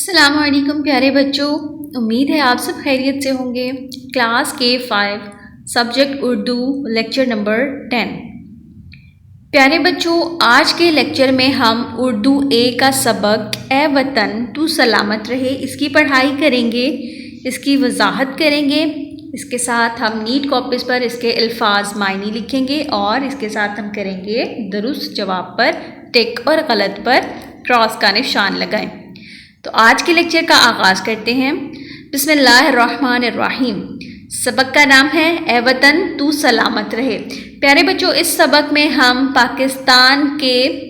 السلام علیکم پیارے بچوں، امید ہے آپ سب خیریت سے ہوں گے۔ Class K5 subject Urdu lecture number 10۔ پیارے بچوں، آج کے لیکچر میں ہم اردو اے کا سبق اے وطن تو سلامت رہے اس کی پڑھائی کریں گے، اس کی وضاحت کریں گے۔ اس کے ساتھ ہم نیٹ کاپیز پر اس کے الفاظ معنی لکھیں گے اور اس کے ساتھ ہم کریں گے درست جواب پر ٹک اور غلط پر کراس کا نشان لگائیں۔ تو آج کے لیکچر کا آغاز کرتے ہیں۔ بسم اللہ الرحمن الرحیم۔ سبق کا نام ہے اے وطن تو سلامت رہے۔ پیارے بچوں، اس سبق میں ہم پاکستان کے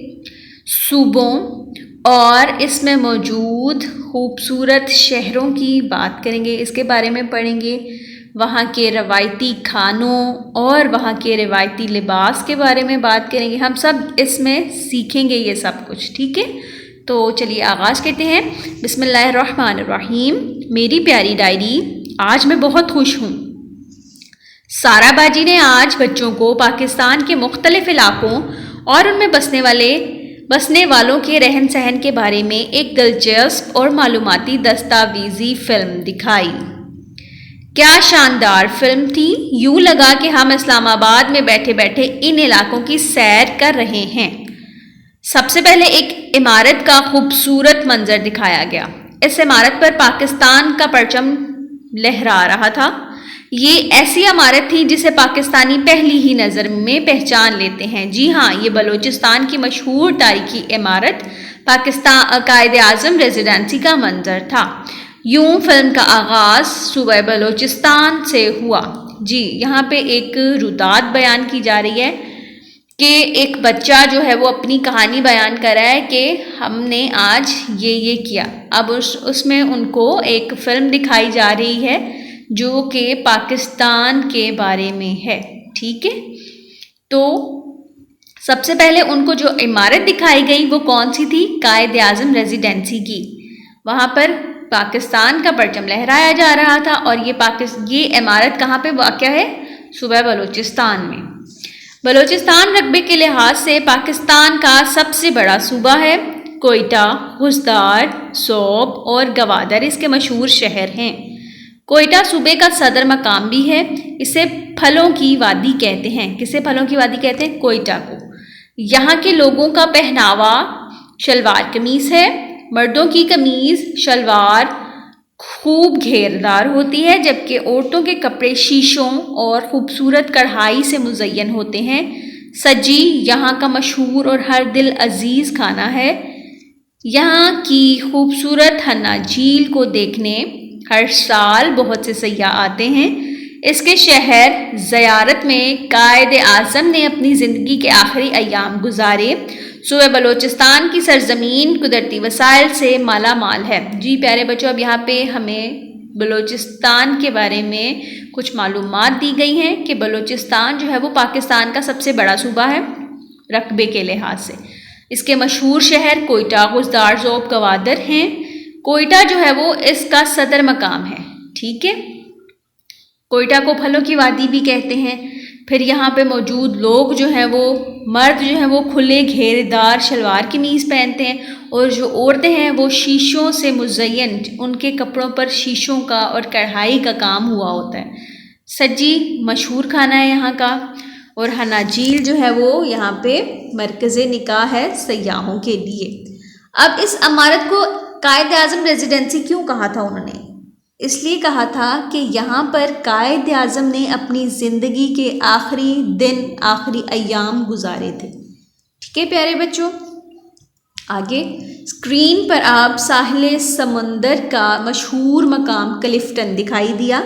صوبوں اور اس میں موجود خوبصورت شہروں کی بات کریں گے، اس کے بارے میں پڑھیں گے۔ وہاں کے روایتی کھانوں اور وہاں کے روایتی لباس کے بارے میں بات کریں گے۔ ہم سب اس میں سیکھیں گے یہ سب کچھ، ٹھیک ہے؟ تو چلیے آغاز کرتے ہیں۔ بسم اللہ الرحمن الرحیم۔ میری پیاری ڈائری، آج میں بہت خوش ہوں۔ سارا باجی نے آج بچوں کو پاکستان کے مختلف علاقوں اور ان میں بسنے والوں کے رہن سہن کے بارے میں ایک دلچسپ اور معلوماتی دستاویزی فلم دکھائی۔ کیا شاندار فلم تھی، یوں لگا کہ ہم اسلام آباد میں بیٹھے بیٹھے ان علاقوں کی سیر کر رہے ہیں۔ سب سے پہلے ایک عمارت کا خوبصورت منظر دکھایا گیا۔ اس عمارت پر پاکستان کا پرچم لہرا رہا تھا۔ یہ ایسی عمارت تھی جسے پاکستانی پہلی ہی نظر میں پہچان لیتے ہیں۔ جی ہاں، یہ بلوچستان کی مشہور تاریخی عمارت پاکستان قائد اعظم ریزیڈنسی کا منظر تھا۔ یوں فلم کا آغاز صوبہ بلوچستان سے ہوا۔ جی، یہاں پہ ایک رودات بیان کی جا رہی ہے کہ ایک بچہ جو ہے وہ اپنی کہانی بیان کر رہا ہے کہ ہم نے آج یہ کیا۔ اب اس میں ان کو ایک فلم دکھائی جا رہی ہے جو کہ پاکستان کے بارے میں ہے، ٹھیک ہے؟ تو سب سے پہلے ان کو جو عمارت دکھائی گئی وہ کون سی تھی؟ قائد اعظم ریزیڈنسی کی۔ وہاں پر پاکستان کا پرچم لہرایا جا رہا تھا اور یہ عمارت کہاں پہ واقع ہے؟ صوبہ بلوچستان میں۔ بلوچستان رقبے کے لحاظ سے پاکستان کا سب سے بڑا صوبہ ہے۔ کوئٹہ، خوزدار، سوب اور گوادر اس کے مشہور شہر ہیں۔ کوئٹہ صوبے کا صدر مقام بھی ہے۔ اسے پھلوں کی وادی کہتے ہیں۔ کسے پھلوں کی وادی کہتے ہیں؟ کوئٹہ کو۔ یہاں کے لوگوں کا پہناوا شلوار قمیص ہے۔ مردوں کی قمیض شلوار خوب گھیردار ہوتی ہے، جبکہ عورتوں کے کپڑے شیشوں اور خوبصورت کڑھائی سے مزین ہوتے ہیں۔ سجی یہاں کا مشہور اور ہر دل عزیز کھانا ہے۔ یہاں کی خوبصورت ہنا جھیل کو دیکھنے ہر سال بہت سے سیاح آتے ہیں۔ اس کے شہر زیارت میں قائد اعظم نے اپنی زندگی کے آخری ایام گزارے۔ صوبہ بلوچستان کی سرزمین قدرتی وسائل سے مالا مال ہے۔ جی پیارے بچوں، اب یہاں پہ ہمیں بلوچستان کے بارے میں کچھ معلومات دی گئی ہیں کہ بلوچستان جو ہے وہ پاکستان کا سب سے بڑا صوبہ ہے رقبے کے لحاظ سے۔ اس کے مشہور شہر کوئٹہ، خوزدار، سوب، گوادر ہیں۔ کوئٹہ جو ہے وہ اس کا صدر مقام ہے، ٹھیک ہے؟ کوئٹہ کو پھلوں کی وادی بھی کہتے ہیں۔ پھر یہاں پہ موجود لوگ جو ہیں وہ مرد جو ہیں وہ کھلے گھیردار شلوار قمیض پہنتے ہیں اور جو عورتیں ہیں وہ شیشوں سے مزین، ان کے کپڑوں پر شیشوں کا اور کڑھائی کا کام ہوا ہوتا ہے۔ سجی مشہور کھانا ہے یہاں کا، اور ہنا جھیل جو ہے وہ یہاں پہ مرکز نکاح ہے سیاحوں کے لیے۔ اب اس عمارت کو قائد اعظم ریزیڈنسی کیوں کہا تھا انہوں نے؟ اس لیے کہا تھا کہ یہاں پر قائد اعظم نے اپنی زندگی کے آخری دن، آخری ایام گزارے تھے، ٹھیک ہے پیارے بچوں؟ آگے اسکرین پر آپ ساحل سمندر کا مشہور مقام کلفٹن دکھائی دیا۔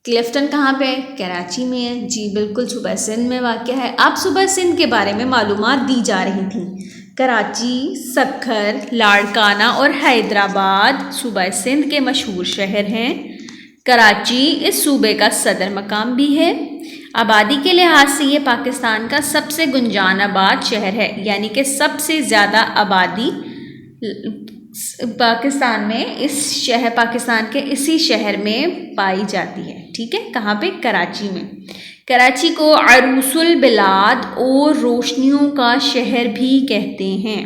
کلفٹن کہاں پہ ہے؟ کراچی میں ہے۔ جی بالکل، صوبہ سندھ میں واقع ہے۔ اب صوبہ سندھ کے بارے میں معلومات دی جا رہی تھیں۔ کراچی، سکھر، لاڑکانہ اور حیدرآباد صوبہ سندھ کے مشہور شہر ہیں۔ کراچی اس صوبے کا صدر مقام بھی ہے۔ آبادی کے لحاظ سے یہ پاکستان کا سب سے گنجان آباد شہر ہے، یعنی کہ سب سے زیادہ آبادی پاکستان کے اسی شہر میں پائی جاتی ہے، ٹھیک ہے؟ کہاں پہ؟ کراچی میں۔ کراچی کو عروس البلاد اور روشنیوں کا شہر بھی کہتے ہیں۔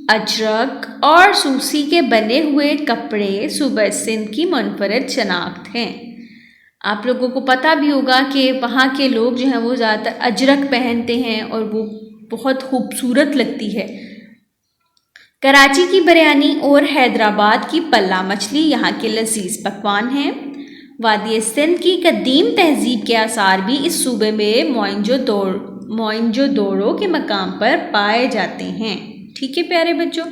اجرک اور سوسی کے بنے ہوئے کپڑے صوبہ سندھ کی منفرد شناخت ہیں۔ آپ لوگوں کو پتہ بھی ہوگا کہ وہاں کے لوگ جو ہیں وہ زیادہ تر اجرک پہنتے ہیں اور وہ بہت خوبصورت لگتی ہے۔ کراچی کی بریانی اور حیدرآباد کی پلہ مچھلی یہاں کے لذیذ پکوان ہیں۔ وادی سندھ کی قدیم تہذیب کے آثار بھی اس صوبے میں موئنجو دوڑو کے مقام پر پائے جاتے ہیں۔ ٹھیک ہے پیارے بچوں،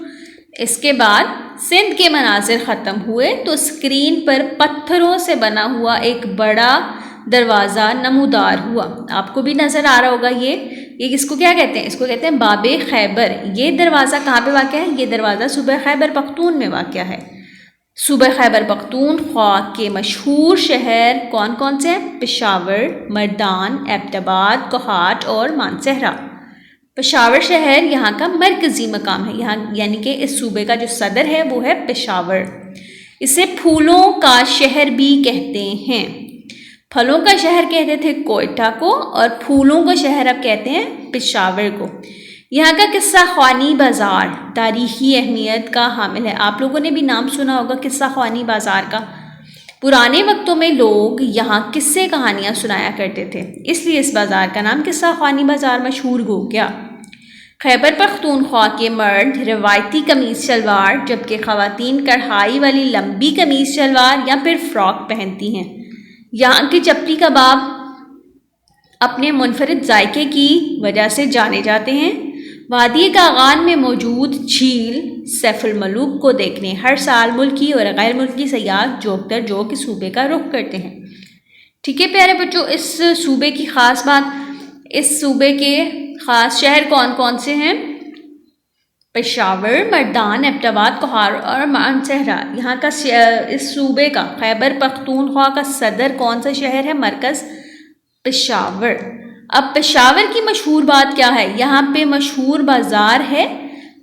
اس کے بعد سندھ کے مناظر ختم ہوئے تو اسکرین پر پتھروں سے بنا ہوا ایک بڑا دروازہ نمودار ہوا۔ آپ کو بھی نظر آ رہا ہوگا یہ کس کو کیا کہتے ہیں؟ اس کو کہتے ہیں باب خیبر۔ یہ دروازہ کہاں پہ واقع ہے؟ یہ دروازہ صوبہ خیبر پختون میں واقع ہے۔ صوبہ خیبر پختونخوا کے مشہور شہر کون کون سے ہیں؟ پشاور، مردان، ایبٹ آباد، کوہاٹ اور مانسہرہ۔ پشاور شہر یہاں کا مرکزی مقام ہے، یہاں یعنی کہ اس صوبے کا جو صدر ہے وہ ہے پشاور۔ اسے پھولوں کا شہر بھی کہتے ہیں۔ پھلوں کا شہر کہتے تھے کوئٹہ کو اور پھولوں کا شہر اب کہتے ہیں پشاور کو۔ یہاں کا قصہ خوانی بازار تاریخی اہمیت کا حامل ہے۔ آپ لوگوں نے بھی نام سنا ہوگا قصہ خوانی بازار کا۔ پرانے وقتوں میں لوگ یہاں قصے کہانیاں سنایا کرتے تھے، اس لیے اس بازار کا نام قصہ خوانی بازار مشہور ہو گیا۔ خیبر پختونخوا کے مرد روایتی قمیص شلوار جبکہ خواتین کڑھائی والی لمبی قمیص شلوار یا پھر فراک پہنتی ہیں۔ یہاں کے چپلی کباب اپنے منفرد ذائقے کی وجہ سے جانے جاتے ہیں۔ وادی کاغان میں موجود جھیل سیف الملوک کو دیکھنے ہر سال ملکی اور غیر ملکی سیاح جوک در جوک اس صوبے کا رخ کرتے ہیں۔ ٹھیک ہے پیارے بچوں، اس صوبے کی خاص بات، اس صوبے کے خاص شہر کون کون سے ہیں؟ پشاور، مردان، ایبٹ آباد، کوہاٹ اور مانسہرہ۔ یہاں کا اس صوبے کا خیبر پختونخوا کا صدر کون سا شہر ہے؟ مرکز پشاور۔ اب پشاور کی مشہور بات کیا ہے؟ یہاں پہ مشہور بازار ہے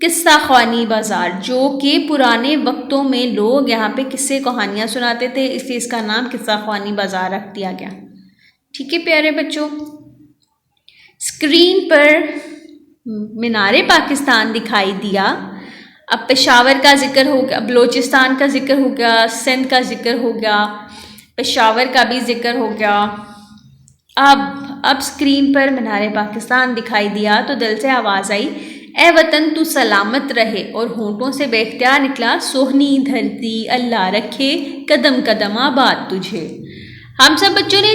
قصہ خوانی بازار، جو کہ پرانے وقتوں میں لوگ یہاں پہ قصے کہانیاں سناتے تھے، اس لیے اس کا نام قصہ خوانی بازار رکھ دیا گیا۔ ٹھیک ہے پیارے بچوں، اسکرین پر مینار پاکستان دکھائی دیا۔ اب پشاور کا ذکر ہو گیا، بلوچستان کا ذکر ہو گیا، سندھ کا ذکر ہو گیا، پشاور کا بھی ذکر ہو گیا۔ اب اسکرین پر مینار پاکستان دکھائی دیا تو دل سے آواز آئی، اے وطن تو سلامت رہے، اور ہونٹوں سے بے اختیار نکلا، سوہنی دھرتی اللہ رکھے، قدم قدم آباد تجھے۔ ہم سب بچوں نے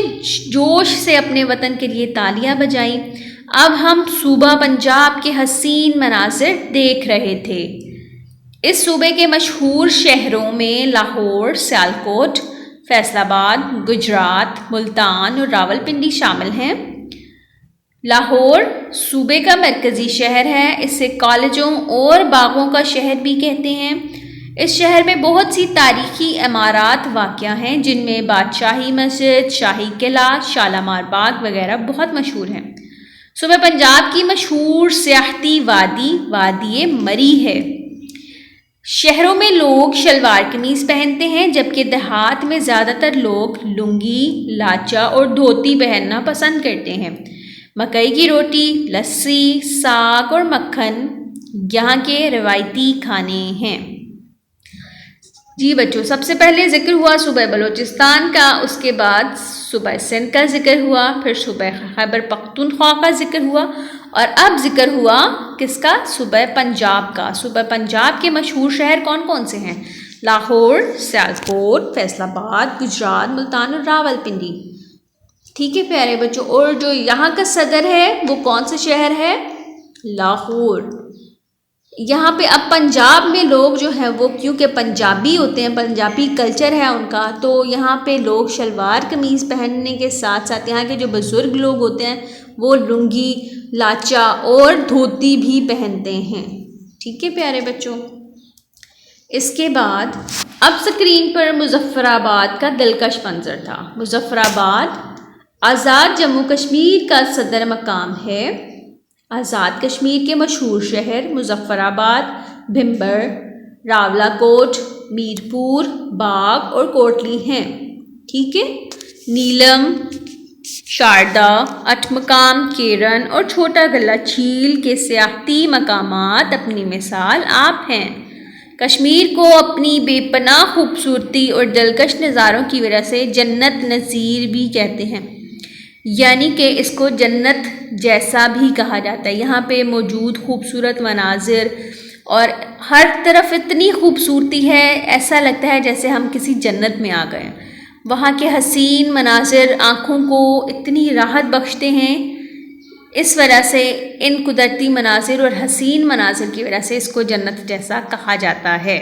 جوش سے اپنے وطن کے لیے تالیاں بجائیں۔ اب ہم صوبہ پنجاب کے حسین مناظر دیکھ رہے تھے۔ اس صوبے کے مشہور شہروں میں لاہور، سیالکوٹ، فیصل آباد، گجرات، ملتان اور راولپنڈی شامل ہیں۔ لاہور صوبے کا مرکزی شہر ہے، اسے کالجوں اور باغوں کا شہر بھی کہتے ہیں۔ اس شہر میں بہت سی تاریخی عمارات واقع ہیں، جن میں بادشاہی مسجد، شاہی قلعہ، شالامار باغ وغیرہ بہت مشہور ہیں۔ صوبہ پنجاب کی مشہور سیاحتی وادی مری ہے۔ شہروں میں لوگ شلوار قمیص پہنتے ہیں، جبکہ دیہات میں زیادہ تر لوگ لنگی، لاچا اور دھوتی پہننا پسند کرتے ہیں۔ مکئی کی روٹی، لسی، ساگ اور مکھن یہاں کے روایتی کھانے ہیں۔ جی بچوں، سب سے پہلے ذکر ہوا صوبہ بلوچستان کا، اس کے بعد صوبہ سندھ کا ذکر ہوا، پھر صوبہ خیبر پختونخوا کا ذکر ہوا، اور اب ذکر ہوا کس کا؟ صوبہ پنجاب کا۔ صوبہ پنجاب کے مشہور شہر کون کون سے ہیں؟ لاہور، سیالکوٹ، فیصل آباد، گجرات، ملتان اور راولپنڈی۔ ٹھیک ہے پیارے بچوں، اور جو یہاں کا صدر ہے وہ کون سا شہر ہے؟ لاہور۔ یہاں پہ اب پنجاب میں لوگ جو ہیں وہ کیونکہ پنجابی ہوتے ہیں، پنجابی کلچر ہے ان کا، تو یہاں پہ لوگ شلوار قمیض پہننے کے ساتھ ساتھ یہاں کے جو بزرگ لوگ ہوتے ہیں وہ لنگی، لاچا اور دھوتی بھی پہنتے ہیں۔ ٹھیک ہے پیارے بچوں، اس کے بعد اب اسکرین پر مظفر آباد کا دلکش منظر تھا۔ مظفر آباد آزاد جموں کشمیر کا صدر مقام ہے۔ آزاد کشمیر کے مشہور شہر مظفر آباد، بھمبر، راولا کوٹ، میرپور، باغ اور کوٹلی ہیں۔ ٹھیک ہے، نیلم، شاردا، اٹھمقام، کیرن اور چھوٹا گلہ جھیل کے سیاحتی مقامات اپنی مثال آپ ہیں۔ کشمیر کو اپنی بے پناہ خوبصورتی اور دلکش نظاروں کی وجہ سے جنت نظیر بھی کہتے ہیں، یعنی کہ اس کو جنت جیسا بھی کہا جاتا ہے۔ یہاں پہ موجود خوبصورت مناظر اور ہر طرف اتنی خوبصورتی ہے، ایسا لگتا ہے جیسے ہم کسی جنت میں آ گئے ہیں۔ وہاں کے حسین مناظر آنکھوں کو اتنی راحت بخشتے ہیں، اس وجہ سے ان قدرتی مناظر اور حسین مناظر کی وجہ سے اس کو جنت جیسا کہا جاتا ہے۔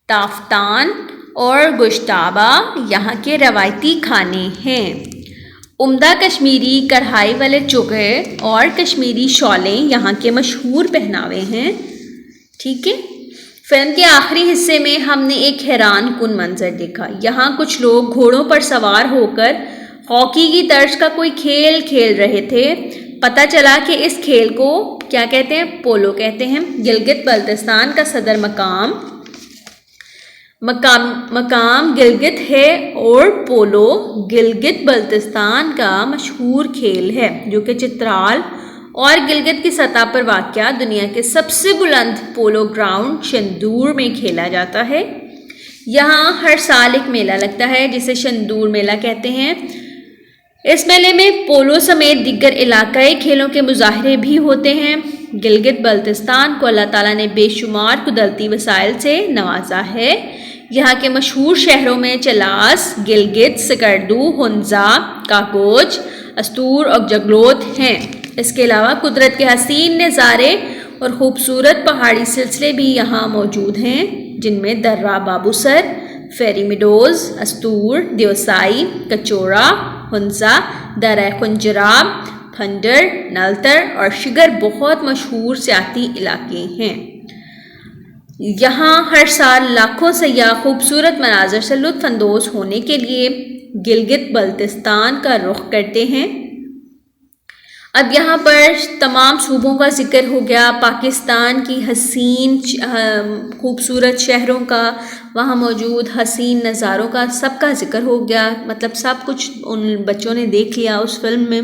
تافتان اور گوشتابہ یہاں کے روایتی کھانے ہیں۔ عمدہ کشمیری کڑھائی والے چوغے اور کشمیری شالیں یہاں کے مشہور پہناوے ہیں۔ ٹھیک ہے، فلم کے آخری حصے میں ہم نے ایک حیران کن منظر دیکھا۔ یہاں کچھ لوگ گھوڑوں پر سوار ہو کر ہاکی کی طرز کا کوئی کھیل کھیل رہے تھے۔ پتہ چلا کہ اس کھیل کو کیا کہتے ہیں؟ پولو کہتے ہیں۔ گلگت بلتستان کا صدر مقام گلگت ہے اور پولو گلگت بلتستان کا مشہور کھیل ہے، جو کہ چترال اور گلگت کی سطح پر واقع دنیا کے سب سے بلند پولو گراؤنڈ شندور میں کھیلا جاتا ہے۔ یہاں ہر سال ایک میلہ لگتا ہے جسے شندور میلہ کہتے ہیں۔ اس میلے میں پولو سمیت دیگر علاقائی کھیلوں کے مظاہرے بھی ہوتے ہیں۔ گلگت بلتستان کو اللہ تعالیٰ نے بے شمار قدرتی وسائل سے نوازا ہے۔ یہاں کے مشہور شہروں میں چلاس، گلگت، سکردو، ہنزا، کاکوج، استور اور جگلوت ہیں۔ اس کے علاوہ قدرت کے حسین نظارے اور خوبصورت پہاڑی سلسلے بھی یہاں موجود ہیں، جن میں درہ بابو سر، فیری میڈوز، استور، دیوسائی، کچورا، ہنزا، درہ کنجراب، پھنڈر، نلتر اور شگر بہت مشہور سیاحتی علاقے ہیں۔ یہاں ہر سال لاکھوں سیاح خوبصورت مناظر سے لطف اندوز ہونے کے لیے گلگت بلتستان کا رخ کرتے ہیں۔ اب یہاں پر تمام صوبوں کا ذکر ہو گیا، پاکستان کی حسین خوبصورت شہروں کا، وہاں موجود حسین نظاروں کا، سب کا ذکر ہو گیا، مطلب سب کچھ ان بچوں نے دیکھ لیا اس فلم میں۔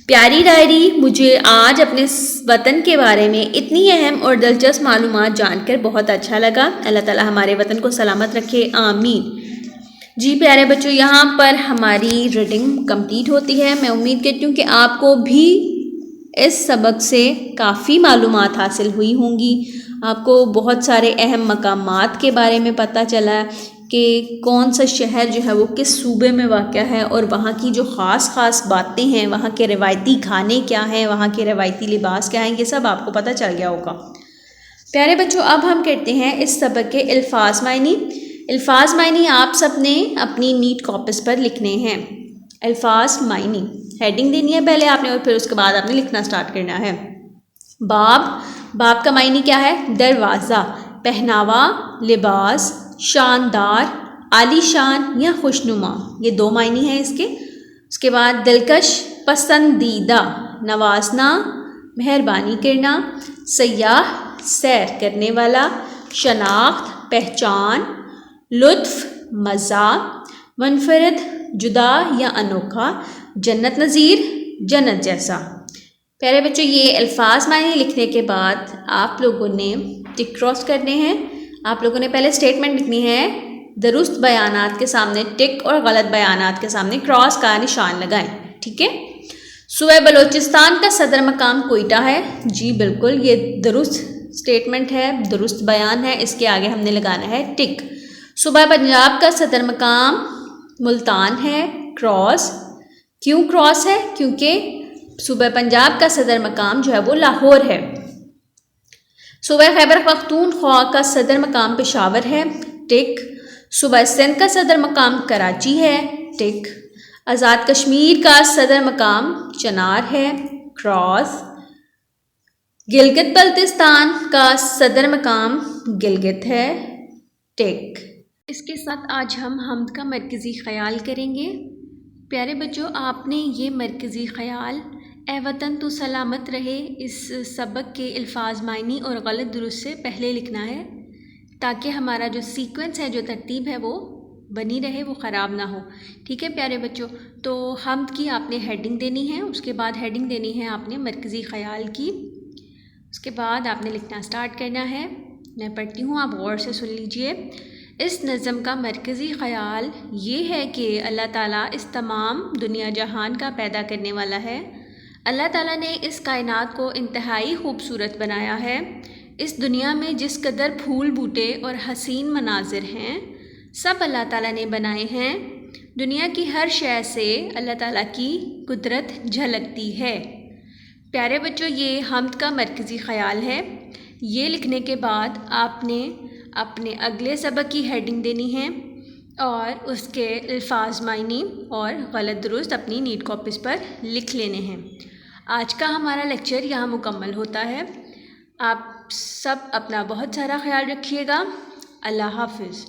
پیاری ڈائری، مجھے آج اپنے وطن کے بارے میں اتنی اہم اور دلچسپ معلومات جان کر بہت اچھا لگا۔ اللہ تعالیٰ ہمارے وطن کو سلامت رکھے، آمین۔ جی پیارے بچوں، یہاں پر ہماری ریڈنگ کمپلیٹ ہوتی ہے۔ میں امید کرتی ہوں کہ آپ کو بھی اس سبق سے کافی معلومات حاصل ہوئی ہوں گی۔ آپ کو بہت سارے اہم مقامات کے بارے میں پتہ چلا کہ کون سا شہر جو ہے وہ کس صوبے میں واقع ہے، اور وہاں کی جو خاص باتیں ہیں، وہاں کے روایتی کھانے کیا ہیں، وہاں کے روایتی لباس کیا ہیں، یہ سب آپ کو پتہ چل گیا ہوگا۔ پیارے بچوں، اب ہم کرتے ہیں اس سبق کے الفاظ معنی۔ الفاظ معنی آپ سب نے اپنی نیٹ کاپیز پر لکھنے ہیں۔ الفاظ معنی ہیڈنگ دینی ہے پہلے آپ نے، اور پھر اس کے بعد آپ نے لکھنا سٹارٹ کرنا ہے۔ باب کا معنی کیا ہے؟ دروازہ، پہناوا، لباس، شاندار، عالی شان یا خوشنما، یہ دو معنی ہیں اس کے۔ اس کے بعد دلکش، پسندیدہ، نوازنا، مہربانی کرنا، سیاح، سیر کرنے والا، شناخت، پہچان، لطف، مزہ، منفرد، جدا یا انوکھا، جنت نظیر، جنت جیسا۔ پیارے بچوں، یہ الفاظ معنی لکھنے کے بعد آپ لوگوں نے ٹک کراس کرنے ہیں۔ آپ لوگوں نے پہلے اسٹیٹمنٹ لکھنی ہے، درست بیانات کے سامنے ٹک اور غلط بیانات کے سامنے کراس کا نشان لگائیں، ٹھیک ہے۔ صوبہ بلوچستان کا صدر مقام کوئٹہ ہے، جی بالکل، یہ درست اسٹیٹمنٹ ہے، درست بیان ہے، اس کے آگے ہم نے لگانا ہے ٹک۔ صوبہ پنجاب کا صدر مقام ملتان ہے، کراس۔ کیوں کراس ہے؟ کیونکہ صوبہ پنجاب کا صدر مقام جو ہے وہ لاہور ہے۔ صوبہ خیبر پختونخوا کا صدر مقام پشاور ہے، ٹک۔ صوبہ سندھ کا صدر مقام کراچی ہے، ٹک۔ آزاد کشمیر کا صدر مقام چنار ہے، کراس۔ گلگت بلتستان کا صدر مقام گلگت ہے، ٹک۔ اس کے ساتھ آج ہم حمد کا مرکزی خیال کریں گے۔ پیارے بچوں، آپ نے یہ مرکزی خیال اے وطن تو سلامت رہے اس سبق کے الفاظ معنی اور غلط درست سے پہلے لکھنا ہے، تاکہ ہمارا جو سیکوینس ہے، جو ترتیب ہے، وہ بنی رہے، وہ خراب نہ ہو. ٹھیک ہے پیارے بچوں، تو حمد کی آپ نے ہیڈنگ دینی ہے، اس کے بعد ہیڈنگ دینی ہے آپ نے مرکزی خیال کی. اس کے بعد آپ نے لکھنا سٹارٹ کرنا ہے. میں پڑھتی ہوں، آپ غور سے سن لیجئے. اس نظم کا مرکزی خیال یہ ہے کہ اللہ تعالیٰ اس تمام دنیا جہان کا پیدا کرنے والا ہے. اللہ تعالیٰ نے اس کائنات کو انتہائی خوبصورت بنایا ہے. اس دنیا میں جس قدر پھول بوٹے اور حسین مناظر ہیں سب اللہ تعالیٰ نے بنائے ہیں. دنیا کی ہر شے سے اللہ تعالیٰ کی قدرت جھلکتی ہے. پیارے بچوں، یہ حمد کا مرکزی خیال ہے. یہ لکھنے کے بعد آپ نے اپنے اگلے سبق کی ہیڈنگ دینی ہے اور اس کے الفاظ معنی اور غلط درست اپنی نیٹ کاپیز پر لکھ لینے ہیں. آج کا ہمارا لیکچر یہاں مکمل ہوتا ہے. آپ سب اپنا بہت سارا خیال رکھیے گا. اللہ حافظ.